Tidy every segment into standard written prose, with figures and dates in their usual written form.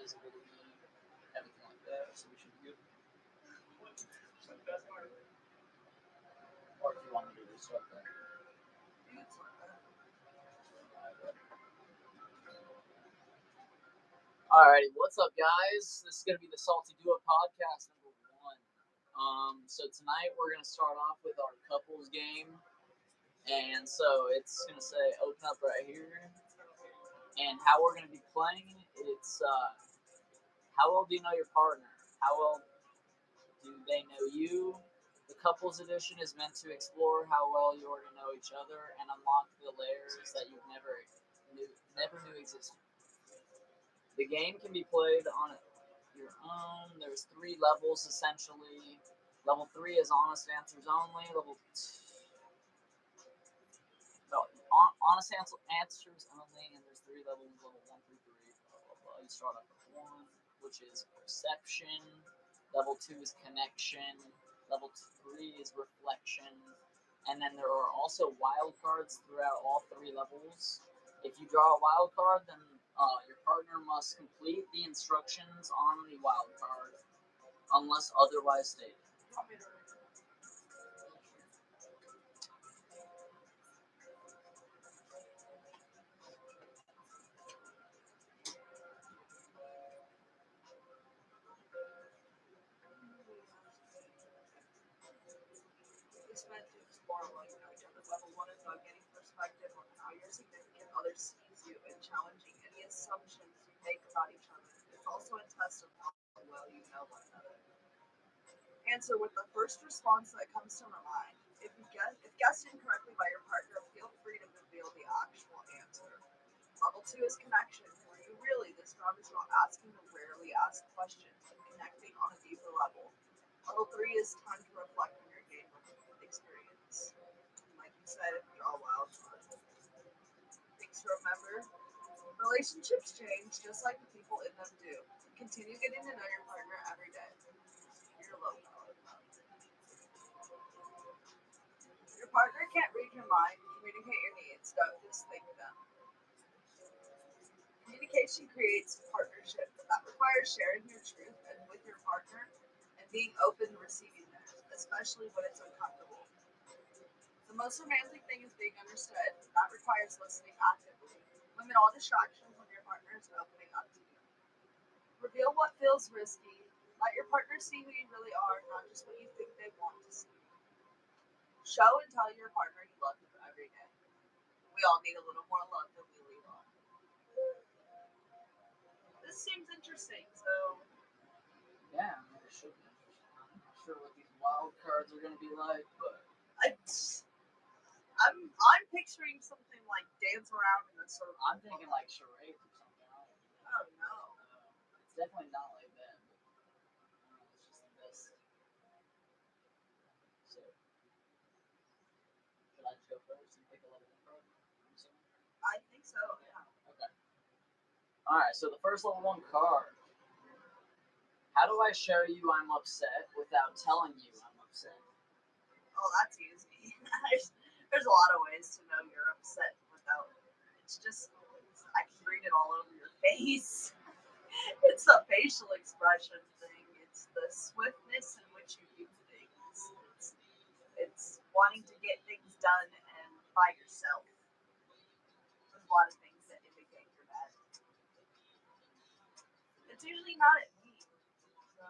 visibility, everything like that. So we should be good. Or if you want me to restart that. Alrighty, what's up, guys? This is gonna be the TheSaltyDuo Podcast number 1. So tonight we're gonna start off with our couples game, and so it's gonna say open up right here, and how we're gonna be playing. It's how well do you know your partner? How well do they know you? The couples edition is meant to explore how well you already know each other and unlock the layers that you never knew existed. The game can be played on your own. There's 3 levels essentially. Level 3 is honest answers only. Honest answers only, and there's 3 levels. Level 1 through 3. Blah, blah, blah. You start off with 1, which is perception. Level 2 is connection. Level 3 is reflection. And then there are also wild cards throughout all 3 levels. If you draw a wild card, then your partner must complete the instructions on the wild card, unless otherwise stated. It's meant to explore what you know each other. Level 1 is about getting perspective on how your significant other sees you and challenging any assumptions you make about each other. It's also a test of how well you know one another. Answer with the first response that comes to mind. If guessed incorrectly by your partner, feel free to reveal the actual answer. Level 2 is connection, where you this round is about asking the rarely asked questions and connecting on a deeper level. Level 3 is time to reflect on your game experience. Like you said, if you draw wild cards. Things to remember. Relationships change just like the people in them do. Continue getting to know your partner every day. Your low power. Your partner can't read your mind. Communicate your needs. Don't just think them. Communication creates partnership. That requires sharing your truth and with your partner and being open to receiving theirs, especially when it's uncomfortable. The most romantic thing is being understood. That requires listening actively. Limit all distractions when your partner is opening up to you. Reveal what feels risky. Let your partner see who you really are, not just what you think they want to see. Show and tell your partner you love them every day. We all need a little more love than we leave on. This seems interesting, so... Yeah, it should be interesting. I'm not sure what these wild cards are going to be like, but... I'm picturing something like dance around in a circle. I'm thinking like charades or something. Oh no. It's definitely not like that, but it's just the best. So, should I just go first and pick a level 1 card? I think so, yeah. Okay. Alright, so the first level 1 card. How do I show you I'm upset without telling you I'm upset? Oh, that's easy. There's a lot of ways to know you're upset without. I can read it all over your face. It's a facial expression thing. It's the swiftness in which you do things. It's wanting to get things done and by yourself. There's a lot of things that indicate you're mad. It's usually not at me. So.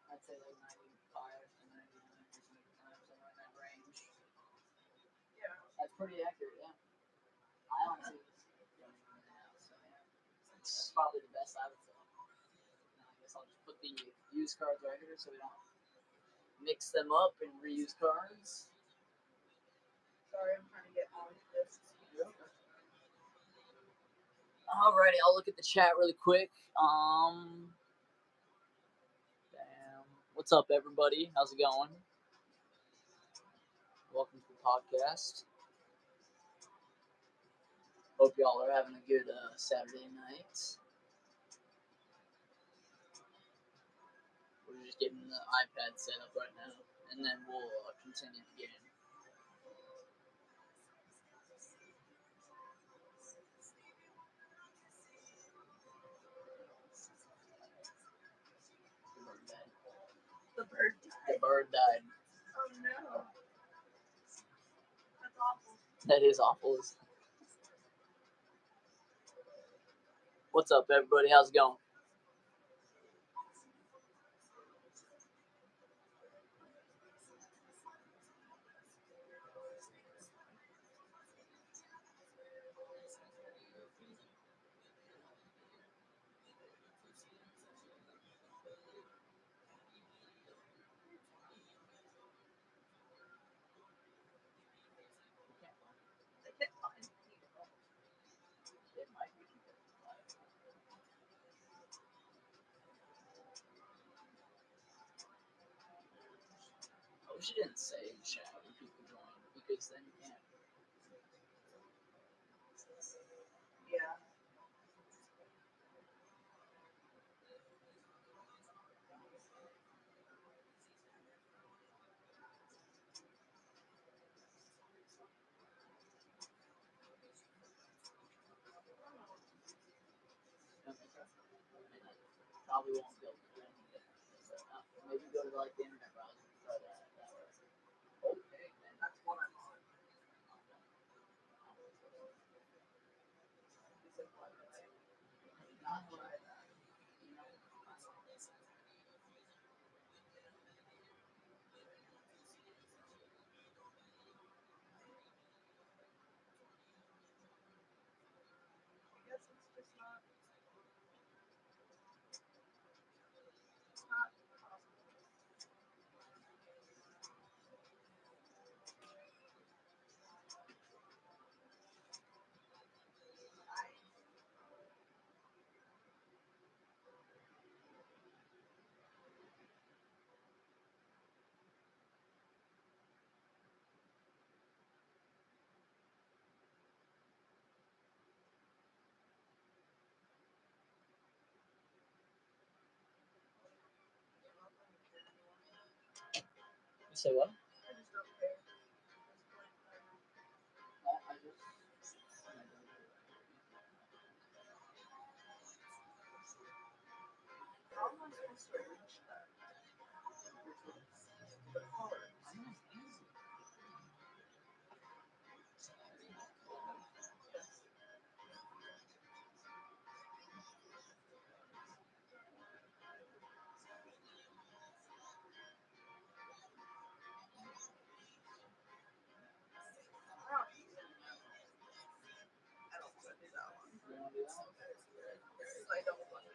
I'd say like 95 to 99% of the time, somewhere in that range. Yeah. That's pretty accurate, yeah. I honestly don't even know now, so yeah. That's probably the best I would say. Now, I guess I'll just put the used cards right here so we don't mix them up and reuse cards. Sorry, I'm trying to get on this. Alrighty, I'll look at the chat really quick. Damn. What's up, everybody? How's it going? Welcome to the podcast. Hope y'all are having a good Saturday night. We're just getting the iPad set up right now, and then we'll continue the game. bird died. Oh no. That's awful. That is awful. What's up, everybody? How's it going? They can't find people. It might be. Oh, she didn't say in chat when people join because then you can't. Yeah. Probably won't be able to do anything. Maybe go to like the internet browser and try that. Okay, man. That's what I'm on. Is it what I Not what try that? you know. I guess it's just not possible. You say what? I just don't care. I just. How am I supposed to reach that? The colors. I don't want to do that one. You want to do that? Because I don't want to.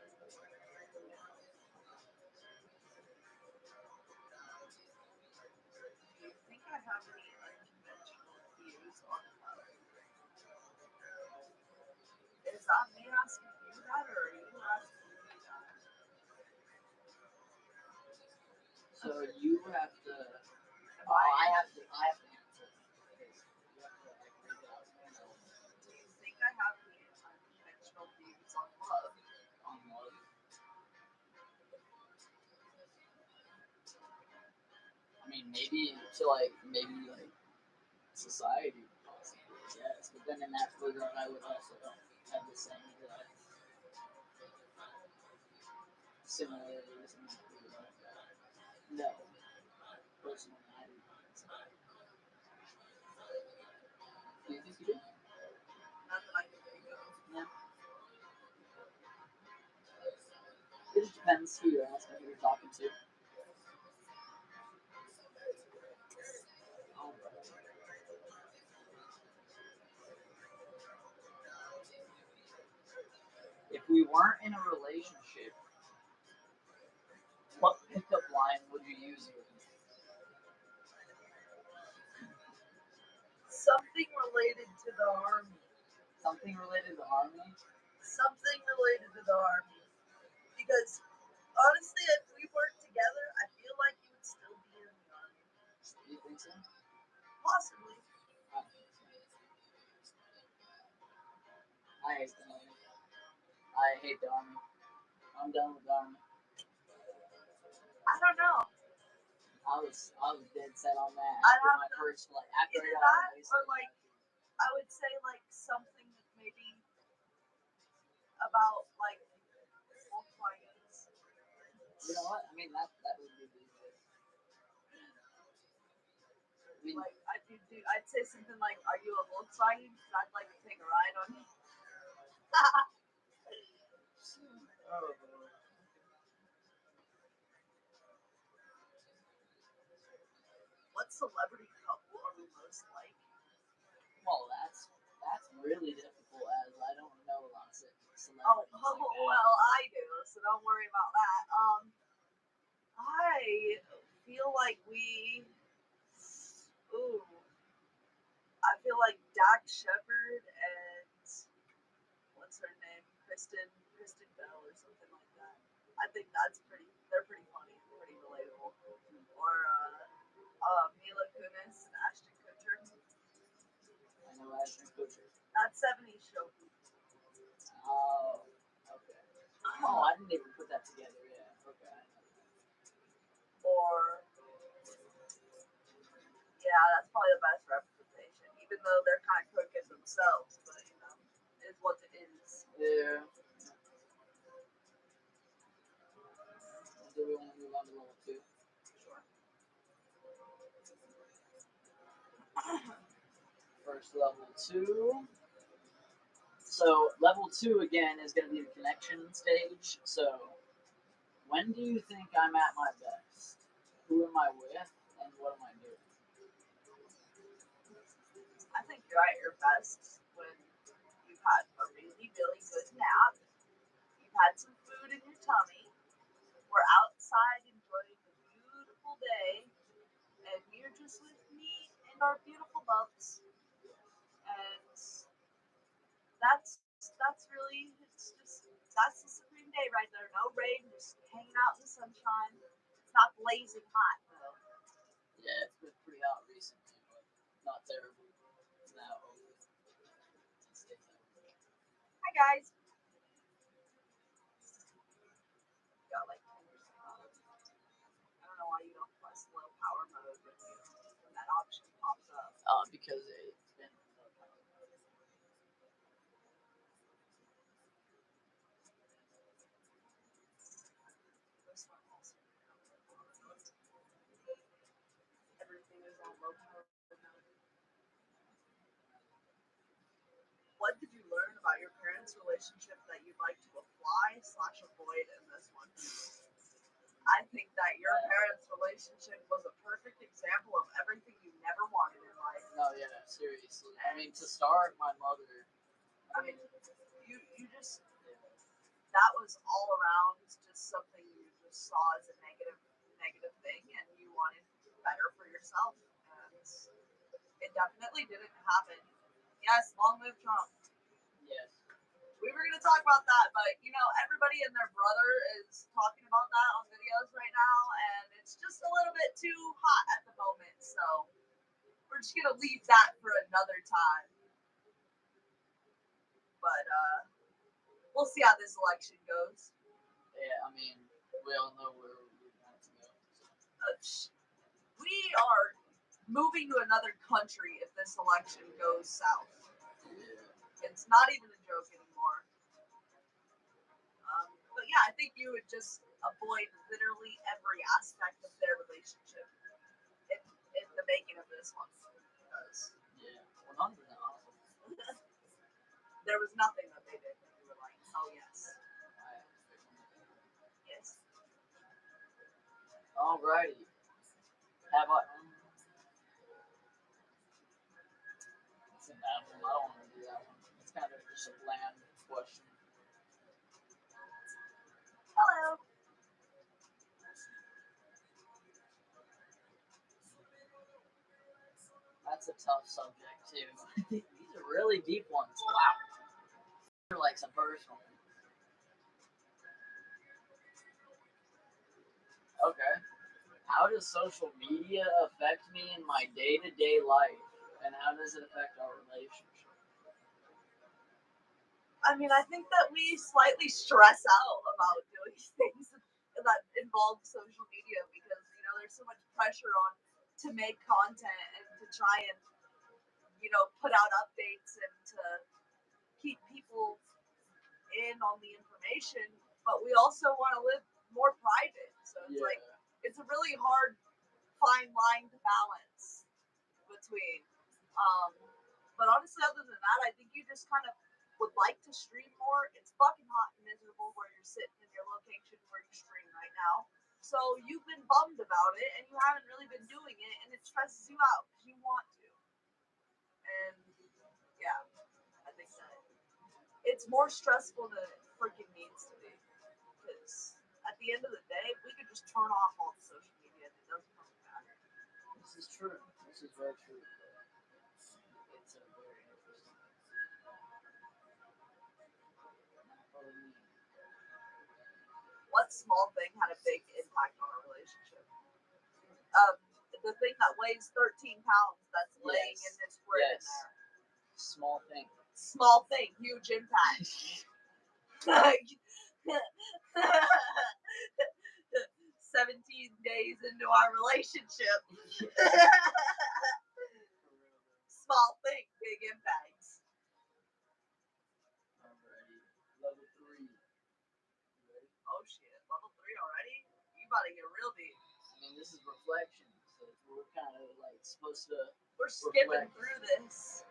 Do you think I have any unconventional views on love? Is that me asking you that, or are you asking me that? So you have to. Am I I have to answer. You have to like read it out. Do you think I have any unconventional views on love? On love. I mean, maybe society, possibly, yes. But then in that regard, I would also have the same exact similarities and no, personally, I do not. Do you think you do? Not that I can think of. No. It just depends who you're asking, who you're talking to. If we weren't in a relationship, what pickup line would you use? Something related to the army. Something related to army? Something related to the army. Because honestly, if we worked together, I feel like you would still be in the army. Do you think so? Possibly. I don't think so. I hate the army. I hate the army. I'm done with the army. I don't know. I was dead set on that I'd after have my to- first flight. After I Either got that out of basic or like I would say like something that maybe about like wolf lions. you know what? I mean that would be the easiest. mean, Like, I'd say something like, "Are you a Volkswagen? 'Cause I'd like to take a ride on you." oh, What celebrity couple are we most like? well, that's really difficult as I don't know lots of celebrities Oh, like that. well, I do, so don't worry about that. I feel like ooh, I feel like Dak Shepard and what's her name, Kristen Bell or something like that. I think they're pretty funny, pretty relatable. Or Mila Kunis and Ashton Kutcher. I know Ashton Kutcher. That 70s show. Oh, okay. Oh, I didn't even put that together. Yeah, okay. Or yeah, that's probably the best representation. Even though they're kind of crooked themselves, but is what it is. Yeah. Do we want to move on to level 2? Sure. First level 2. So level 2 again is going to be the connection stage. So when do you think I'm at my best? Who am I with, and what am I doing? I think you're at your best when you've had a really, really good nap. You've had some food in your tummy. We're outside enjoying a beautiful day, and you're just with me and our beautiful bubs. And that's really that's the supreme day right there. No rain, just hanging out in the sunshine. It's not blazing hot though. Yeah, it's been pretty hot recently, but not terrible. Now, Hi guys. Got like 10% on it. I don't know why you don't press low power mode when that option pops up. because it's been. Everything is on low power mode. What did you learn about your parents' relationship that you'd like to apply/avoid in this one? I think that your parents' relationship was a perfect example of everything you never wanted in life. No, yeah, seriously. I mean, to start, my mother. I mean, you just that was all around just something you just saw as a negative thing, and you wanted better for yourself. And it definitely didn't happen. Yes, long live Trump. Yes. We were going to talk about that, but everybody and their brother is talking about that on videos right now, and it's just a little bit too hot at the moment, so we're just going to leave that for another time. But we'll see how this election goes. Yeah, I mean, we all know where we want to go. We are moving to another country if this election goes south. Yeah. It's not even a joke anymore. But yeah, I think you would just avoid literally every aspect of their relationship in the making of this one. Because Yeah, 100%. there was nothing that they did that you were like, oh yes. Yes. Alrighty. Have I? It's an album. I don't want to do that one. It's kind of just a bland question. Hello. That's a tough subject too. These are really deep ones. Wow. They're like some personal. Okay. How does social media affect me in my day-to-day life, and how does it affect our relationship? I mean, I think that we slightly stress out about doing things that involve social media because there's so much pressure on to make content and to try and put out updates and to keep people in on the information, but we also want to live more private. So it's like it's a really hard fine line to balance. between. But honestly, other than that, I think you just kind of would like to stream more. It's fucking hot and miserable where you're sitting in your location where you stream right now. So you've been bummed about it, and you haven't really been doing it, and it stresses you out because you want to. And yeah, I think that it's more stressful than it freaking needs to be. Because at the end of the day, if we could just turn off all the social media, it doesn't really matter. This is true. This is very true. It's a very interesting. What small thing had a big impact on our relationship? The thing that weighs 13 pounds that's laying in this fridge in there. Small thing. Small thing, huge impact. 17 days into our relationship. Small thing, big impacts. Alrighty. Level 3. You ready? Oh shit, level 3 already? You about to get real deep. I mean, this is reflection, so we're kind of like supposed to. We're skipping through this.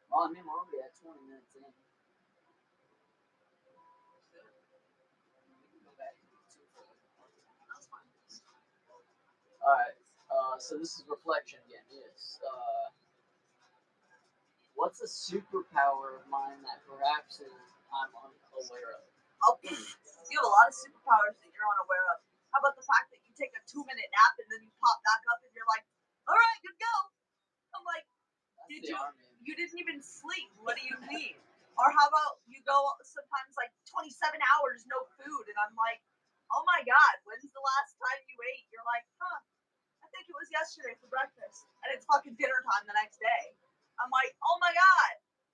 Well, I mean, we're already at 20 minutes in. Alright, so this is reflection again. Yes. What's a superpower of mine that perhaps I'm unaware of? Oh, you have a lot of superpowers that you're unaware of. How about the fact that you take a 2-minute nap and then you pop back up and you're like, all right, good go. I'm like, you didn't even sleep. What do you mean? Or how about you go sometimes like 27 hours no food and I'm like, oh my God, when's the last time you ate? You're like, I think it was yesterday for breakfast. And it's fucking dinner time the next day. I'm like, oh my God,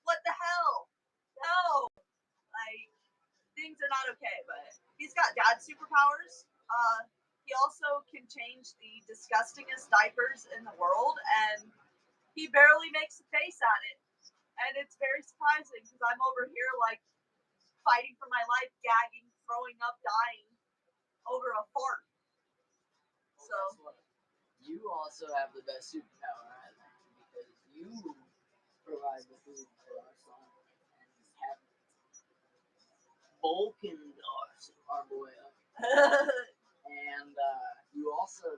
what the hell? No. Like, things are not okay, but he's got dad superpowers. He also can change the disgustingest diapers in the world, and he barely makes a face at it. And it's very surprising because I'm over here like fighting for my life, gagging, throwing up, dying over a fart. So you also have the best superpower, I think, because you provide the food for our son and have bulkened our boy up. And you also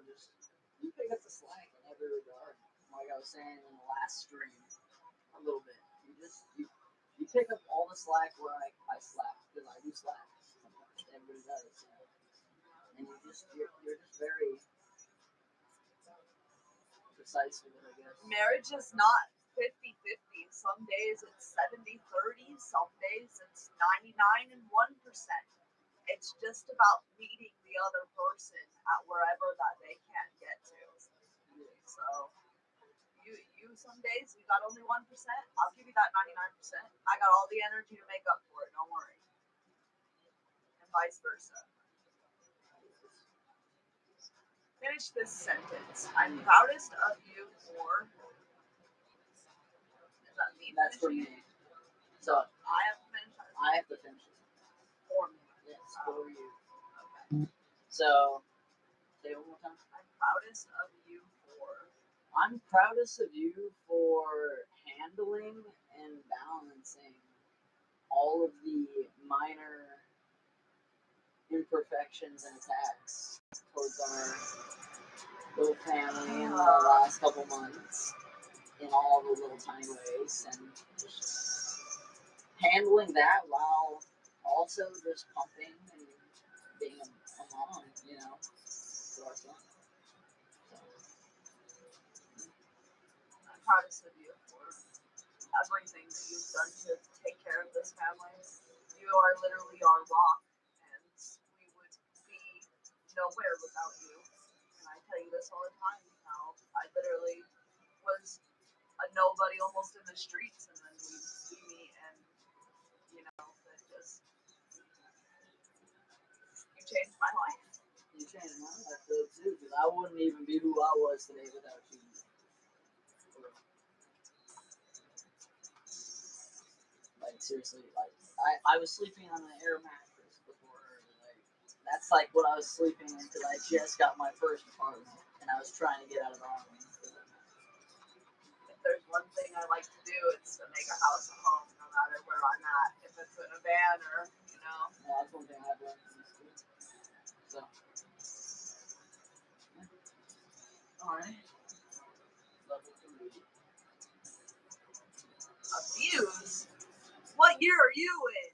you pick up the slack in every regard. Like I was saying in the last stream, a little bit. You pick up all the slack where I slack, because I do slack. Everybody does, you know. And you're just very precise with it, I guess. Marriage is not 50-50. Some days it's 70-30. Some days it's 99 and 1%. It's just about meeting the other person at wherever that they can get to. So you some days you got only 1%. I'll give you that 99%. I got all the energy to make up for it. Don't worry. And vice versa. Finish this sentence. I'm proudest of you for. Does that mean that's for me? So I have to finish it. I have to finish it. For me. Yes, for you. Okay. So say it one more time. I'm proudest of you for. I'm proudest of you for handling and balancing all of the minor imperfections and attacks towards our little family in the last couple months in all the little tiny ways, and just handling that while also just pumping and being a mom, you know, to our son. I'm proudest of you for everything that you've done to take care of this family. You are literally our rock, and we would be nowhere without you. And I tell you this all the time. How I literally was a nobody almost in the streets, and then you see me, and it just you changed my life. You changed my life though too, because I wouldn't even be who I was today without you. Like seriously, like I was sleeping on an air mattress before her. Like that's like what I was sleeping in because I just got my first apartment and I was trying to get out of the army. thing I like to do is to make a house a home, no matter where I'm at. If it's in a van or, Yeah, that's one thing I've learned from this too. So, yeah. Alright. Level 3. Abuse? What year are you in?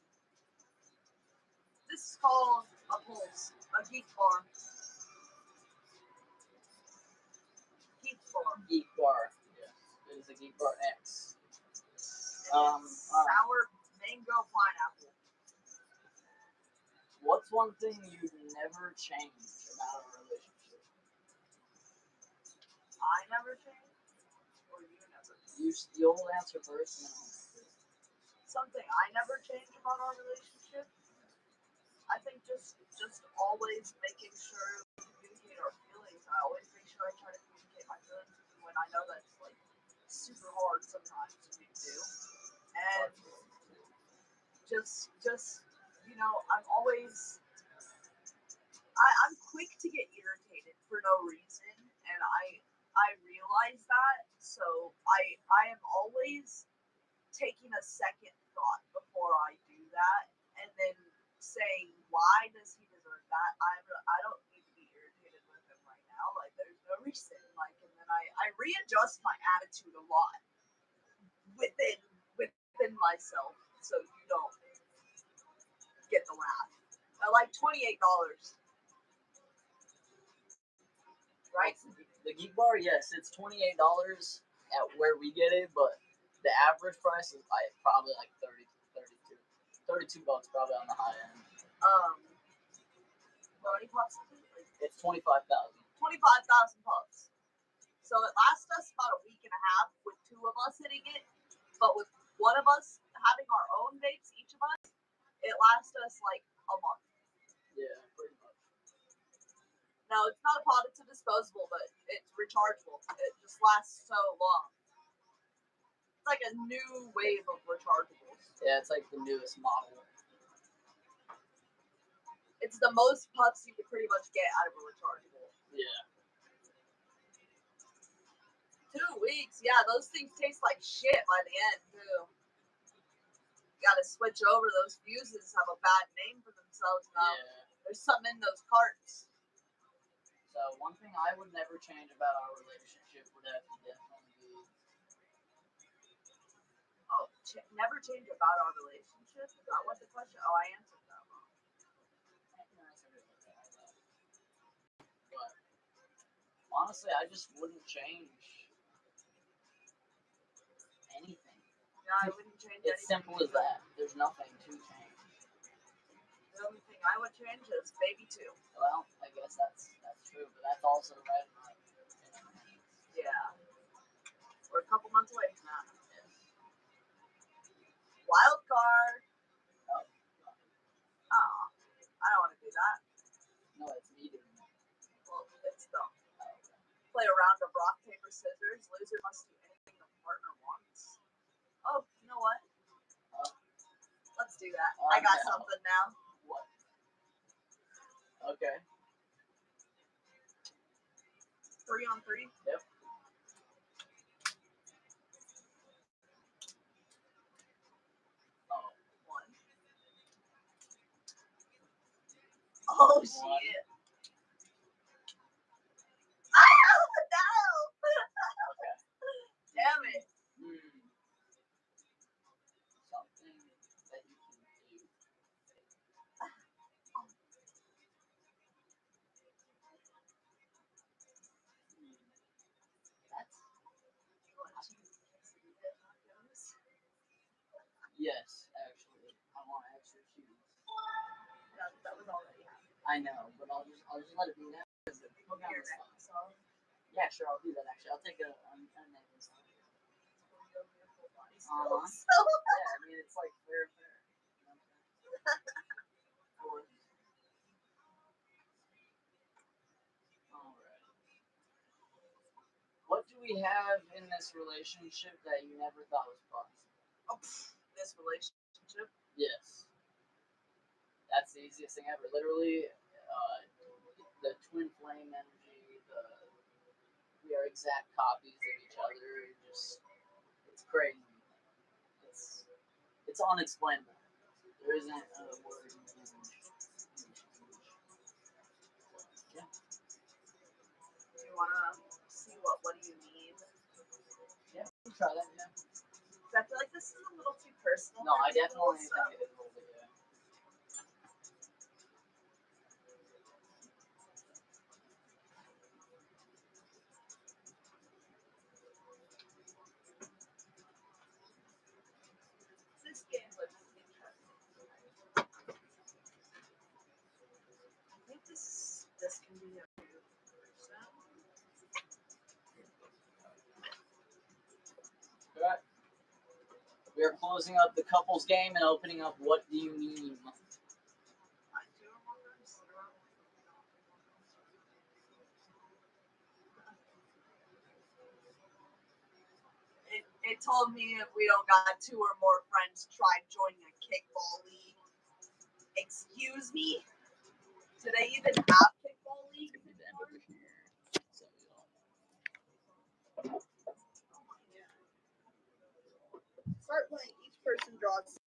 This is called a pulse, a geek bar. Geek bar. Geek Bar. Yes, it is a Geek Bar X. And it's sour mango pineapple. What's one thing you'd never change about a relationship? I never change, or you never change? You'll answer first, and then I'll answer. Something I never change about our relationship. I think just always making sure we communicate our feelings. I always make sure I try to communicate my feelings when I know that's like super hard sometimes for me to do. And just I'm always I'm quick to get irritated for no reason, and I realize that. So I am always taking a second thought before I do that, and then saying, why does he deserve that? I don't need to be irritated with him right now. Like, there's no reason. Like, and then I readjust my attitude a lot within myself, so you don't get the laugh. I like $28, right? The Geek Bar, yes, it's $28 at where we get it, but the average price is probably like 32 bucks, probably on the high end. How many puffs is it? It's 25,000. 25,000 puffs. So it lasts us about a week and a half with two of us hitting it, but with one of us having our own vapes, each of us, it lasts us like a month. Yeah, pretty much. No, it's not a pod, it's a disposable, but it's rechargeable. It just lasts so long. It's like a new wave of rechargeables. Yeah, it's like the newest model. It's the most puffs you could pretty much get out of a rechargeable. Yeah. 2 weeks, yeah, those things taste like shit by the end, too. You gotta switch over. Those fuses have a bad name for themselves now. Yeah. There's something in those carts. So one thing I would never change about our relationship would have to definitely be. Oh, never change about our relationship? Is that what the question? Oh, I answered that wrong. But honestly, I just wouldn't change anything. Yeah, I wouldn't change It's anything. simple as that. There's nothing to change. The only thing I would change is baby 2. Well, I guess that's true, but that's also right in my opinion. Yeah. We're a couple months away from that. Yes. Wild card. Oh, Oh, I don't want to do that. no, it's me doing it. Well, it's dumb. Oh, okay. Play a round of rock, paper, scissors. Loser must do anything the partner wants. Oh, you know what? Let's do that. I got no. something now. What? Okay. 3-on-3. Yep. Oh. 1. Oh, shit. No! Okay. Damn it. Something that you can do. That's yes, actually. I want extra cheese. That was already happening. I know, but I'll just let it be now. Look at this stuff. So, Yeah, sure, I'll do that actually. I'll take a name song. so, Yeah, I mean it's like fair. Alright. What do we have in this relationship that you never thought was possible? oh, this relationship. Yes. That's the easiest thing ever. Literally, the twin flame energy, we are exact copies of each other. It's crazy. It's unexplainable. There isn't a word in English. Yeah. Do you want to see what do you mean? Yeah, we can try that, yeah. I feel like this is a little too personal. No, I definitely think it is a little bit, yeah. This game looks interesting. I think this can be a new person. Alright. We are closing up the couples game and opening up What Do You Mean? It told me if we don't got 2 or more friends, try joining a kickball league. Excuse me? Do they even have kickball leagues anymore? Start playing. Each person draws